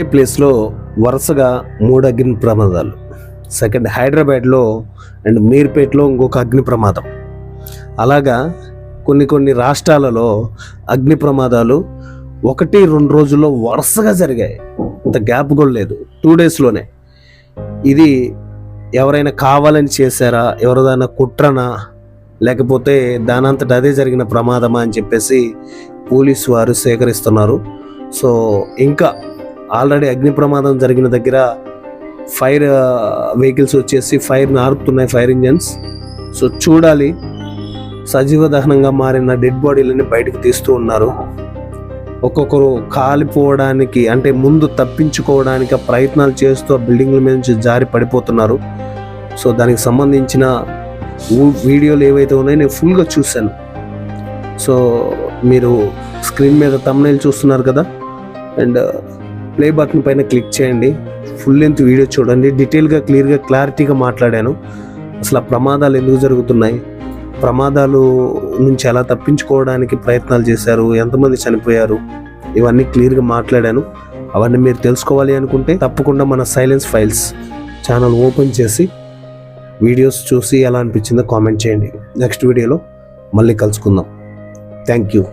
ఈ ప్లేస్లో వరుసగా 3 అగ్ని ప్రమాదాలు. సెకండ్ హైదరాబాద్లో అండ్ మీర్పేట్లో ఇంకొక అగ్ని ప్రమాదం. అలాగా కొన్ని రాష్ట్రాలలో అగ్ని ప్రమాదాలు 1-2 రోజుల్లో వరుసగా జరిగాయి. ఇంత గ్యాప్ కూడా లేదు, 2 డేస్లోనే. ఇది ఎవరైనా కావాలని చేశారా, ఎవరిదైనా కుట్రనా, లేకపోతే దానంతట అదే జరిగిన ప్రమాదమా అని చెప్పేసి పోలీసు వారు సేకరిస్తున్నారు. సో ఇంకా ఆల్రెడీ అగ్ని ప్రమాదం జరిగిన దగ్గర ఫైర్ వెహికల్స్ వచ్చేసి ఫైర్ని ఆర్పుతున్నాయి, ఫైర్ ఇంజన్స్. సో చూడాలి, సజీవ దహనంగా మారిన డెడ్ బాడీలని బయటకు తీస్తూ ఉన్నారు. ఒక్కొక్కరు కాలిపోవడానికి అంటే ముందు తప్పించుకోవడానికి ప్రయత్నాలు చేస్తూ ఆ బిల్డింగ్ల మీద నుంచి జారి పడిపోతున్నారు. సో దానికి సంబంధించిన వీడియోలు ఏవైతే ఉన్నాయో నేను ఫుల్గా చూశాను. సో మీరు స్క్రీన్ మీద థంబ్నెయిల్ చూస్తున్నారు కదా, అండ్ ప్లే బటన్ పైన క్లిక్ చేయండి. ఫుల్ లెంత్ వీడియో చూడండి. డీటెయిల్గా, క్లియర్గా, క్లారిటీగా మాట్లాడాను. అసలు ఆ ప్రమాదాలు ఎందుకు జరుగుతున్నాయి, ప్రమాదాలు నుంచి ఎలా తప్పించుకోవడానికి ప్రయత్నాలు చేశారు, ఎంతమంది చనిపోయారు, ఇవన్నీ క్లియర్గా మాట్లాడాను. అవన్నీ మీరు తెలుసుకోవాలి అనుకుంటే తప్పకుండా మన సైలెన్స్ ఫైల్స్ ఛానల్ ఓపెన్ చేసి వీడియోస్ చూసి ఎలా అనిపించిందో కామెంట్ చేయండి. నెక్స్ట్ వీడియోలో మళ్ళీ కలుసుకుందాం. Thank you.